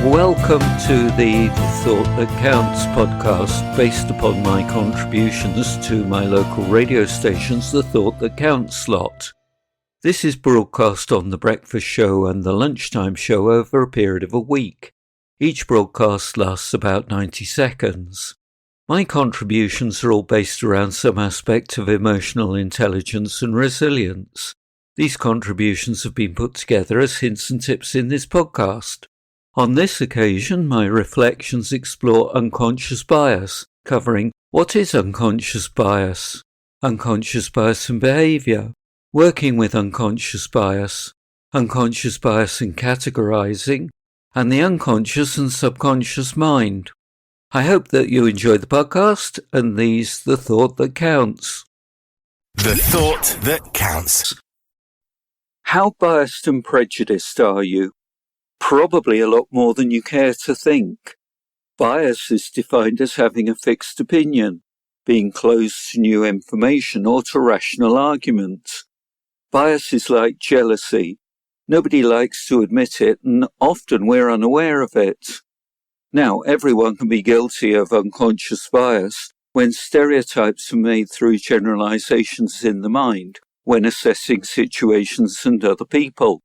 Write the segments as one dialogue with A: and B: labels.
A: Welcome to the Thought That Counts podcast, based upon my contributions to my local radio station's The Thought That Counts slot. This is broadcast on the breakfast show and the lunchtime show over a period of a week. Each broadcast lasts about 90 seconds. My contributions are all based around some aspect of emotional intelligence and resilience. These contributions have been put together as hints and tips in this podcast. On this occasion, my reflections explore unconscious bias, covering what is unconscious bias and behaviour, working with unconscious bias and categorising, and the unconscious and subconscious mind. I hope that you enjoy the podcast, and these the thought that counts.
B: The thought that counts.
A: How biased and prejudiced are you? Probably a lot more than you care to think. Bias is defined as having a fixed opinion, being closed to new information or to rational arguments. Bias is like jealousy. Nobody likes to admit it, and often we're unaware of it. Now, everyone can be guilty of unconscious bias when stereotypes are made through generalizations in the mind when assessing situations and other people.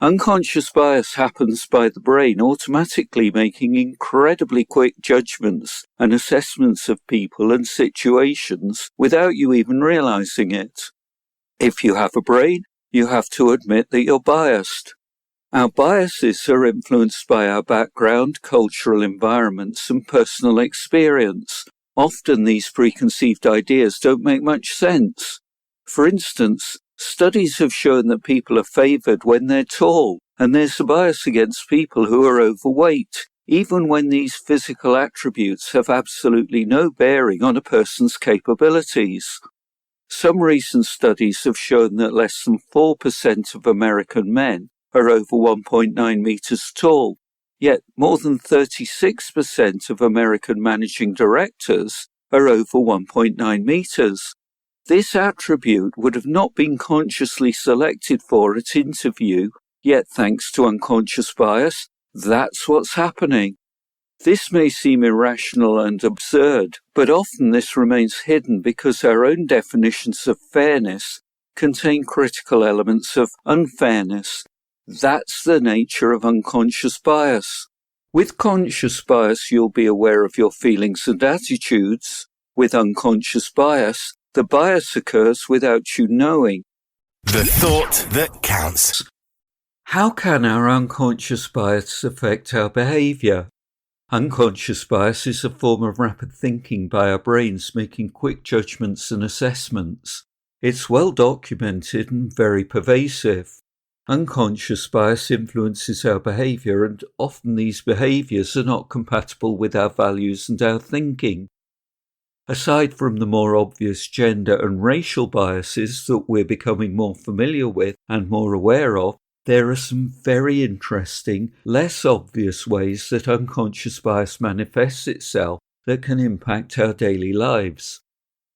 A: Unconscious bias happens by the brain automatically making incredibly quick judgments and assessments of people and situations without you even realizing it. If you have a brain, you have to admit that you're biased. Our biases are influenced by our background, cultural environments, and personal experience. Often these preconceived ideas don't make much sense. For instance, studies have shown that people are favoured when they're tall, and there's a bias against people who are overweight, even when these physical attributes have absolutely no bearing on a person's capabilities. Some recent studies have shown that less than 4% of American men are over 1.9 metres tall, yet more than 36% of American managing directors are over 1.9 metres. This attribute would have not been consciously selected for at interview, yet thanks to unconscious bias, that's what's happening. This may seem irrational and absurd, but often this remains hidden because our own definitions of fairness contain critical elements of unfairness. That's the nature of unconscious bias. With conscious bias, you'll be aware of your feelings and attitudes. With unconscious bias, the bias occurs without you knowing.
B: The thought that counts.
A: How can our unconscious bias affect our behaviour? Unconscious bias is a form of rapid thinking by our brains making quick judgments and assessments. It's well documented and very pervasive. Unconscious bias influences our behaviour, and often these behaviours are not compatible with our values and our thinking. Aside from the more obvious gender and racial biases that we're becoming more familiar with and more aware of, there are some very interesting, less obvious ways that unconscious bias manifests itself that can impact our daily lives.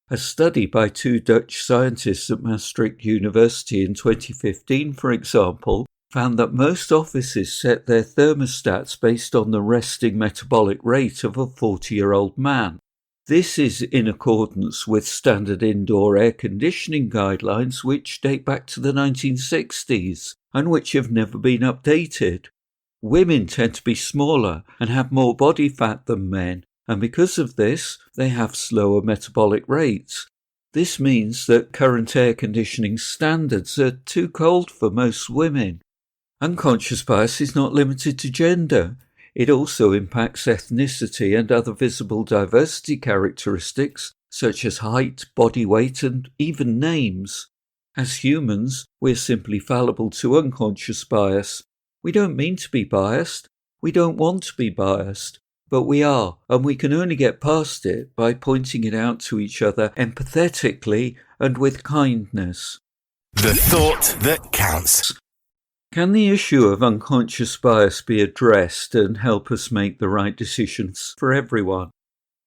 A: A study by 2 Dutch scientists at Maastricht University in 2015, for example, found that most offices set their thermostats based on the resting metabolic rate of a 40-year-old man. This is in accordance with standard indoor air conditioning guidelines which date back to the 1960s and which have never been updated. Women tend to be smaller and have more body fat than men, and because of this, they have slower metabolic rates. This means that current air conditioning standards are too cold for most women. Unconscious bias is not limited to gender. It also impacts ethnicity and other visible diversity characteristics such as height, body weight, and even names. As humans, we're simply fallible to unconscious bias. We don't mean to be biased. We don't want to be biased. But we are, and we can only get past it by pointing it out to each other empathetically and with kindness.
B: The thought that counts.
A: Can the issue of unconscious bias be addressed and help us make the right decisions for everyone?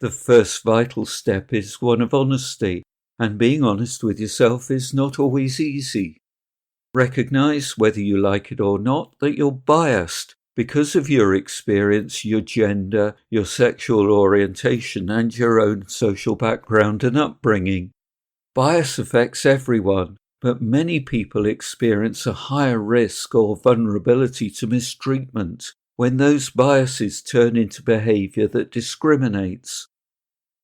A: The first vital step is one of honesty, and being honest with yourself is not always easy. Recognise, whether you like it or not, that you're biased, because of your experience, your gender, your sexual orientation, and your own social background and upbringing. Bias affects everyone, but many people experience a higher risk or vulnerability to mistreatment when those biases turn into behaviour that discriminates.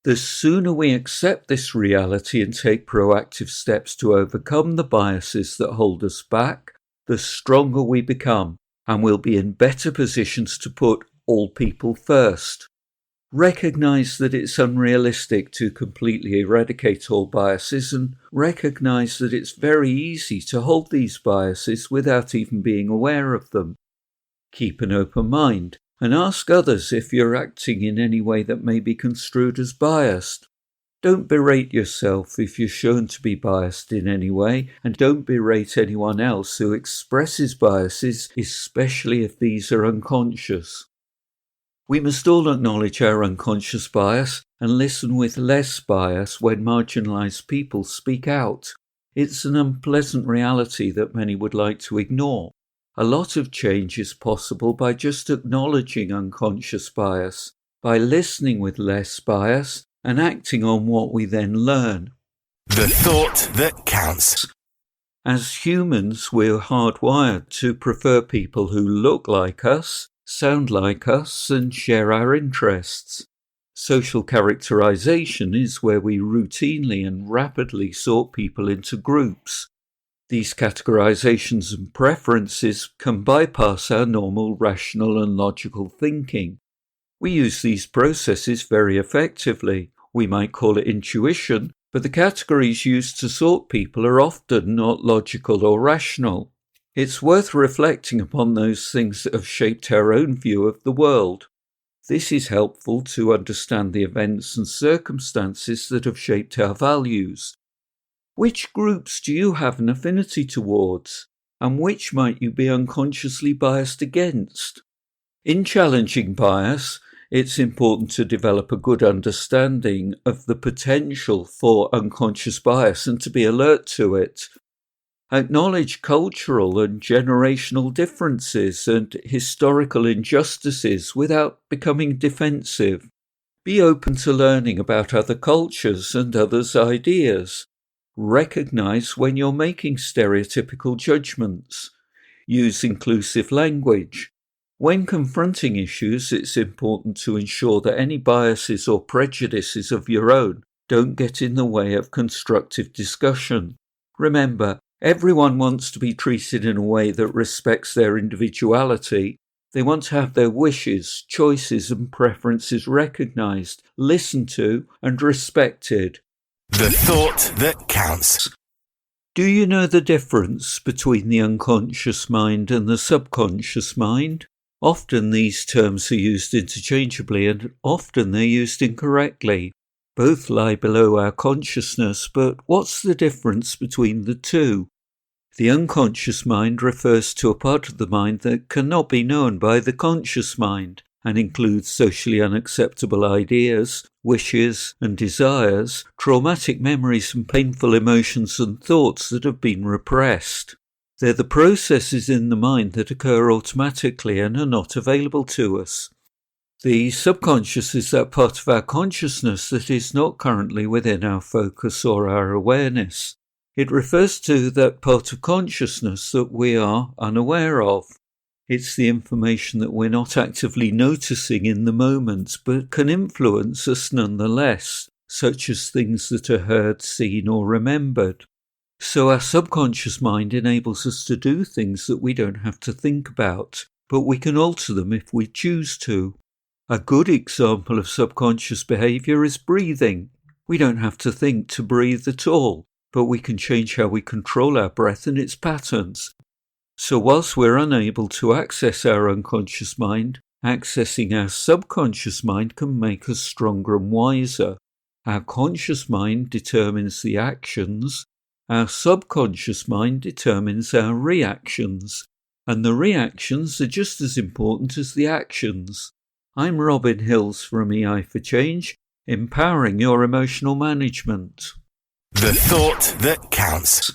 A: The sooner we accept this reality and take proactive steps to overcome the biases that hold us back, the stronger we become, and we'll be in better positions to put all people first. Recognise that it's unrealistic to completely eradicate all biases, and recognise that it's very easy to hold these biases without even being aware of them. Keep an open mind and ask others if you're acting in any way that may be construed as biased. Don't berate yourself if you're shown to be biased in any way, and don't berate anyone else who expresses biases, especially if these are unconscious. We must all acknowledge our unconscious bias and listen with less bias when marginalised people speak out. It's an unpleasant reality that many would like to ignore. A lot of change is possible by just acknowledging unconscious bias, by listening with less bias, and acting on what we then learn.
B: The thought that counts.
A: As humans, we're hardwired to prefer people who look like us, sound like us, and share our interests. Social characterisation is where we routinely and rapidly sort people into groups. These categorisations and preferences can bypass our normal rational and logical thinking. We use these processes very effectively. We might call it intuition, but the categories used to sort people are often not logical or rational. It's worth reflecting upon those things that have shaped our own view of the world. This is helpful to understand the events and circumstances that have shaped our values. Which groups do you have an affinity towards, and which might you be unconsciously biased against? In challenging bias, it's important to develop a good understanding of the potential for unconscious bias and to be alert to it. Acknowledge cultural and generational differences and historical injustices without becoming defensive. Be open to learning about other cultures and others' ideas. Recognise when you're making stereotypical judgments. Use inclusive language. When confronting issues, it's important to ensure that any biases or prejudices of your own don't get in the way of constructive discussion. Remember, everyone wants to be treated in a way that respects their individuality. They want to have their wishes, choices and preferences recognised, listened to and respected.
B: The thought that counts.
A: Do you know the difference between the unconscious mind and the subconscious mind? Often these terms are used interchangeably and often they're used incorrectly. Both lie below our consciousness, but what's the difference between the two? The unconscious mind refers to a part of the mind that cannot be known by the conscious mind and includes socially unacceptable ideas, wishes and desires, traumatic memories and painful emotions and thoughts that have been repressed. They're the processes in the mind that occur automatically and are not available to us. The subconscious is that part of our consciousness that is not currently within our focus or our awareness. It refers to that part of consciousness that we are unaware of. It's the information that we're not actively noticing in the moment, but can influence us nonetheless, such as things that are heard, seen or remembered. So our subconscious mind enables us to do things that we don't have to think about, but we can alter them if we choose to. A good example of subconscious behaviour is breathing. We don't have to think to breathe at all, but we can change how we control our breath and its patterns. So whilst we're unable to access our unconscious mind, accessing our subconscious mind can make us stronger and wiser. Our conscious mind determines the actions, our subconscious mind determines our reactions, and the reactions are just as important as the actions. I'm Robin Hills from EI for Change, empowering your emotional management.
B: The thought that counts.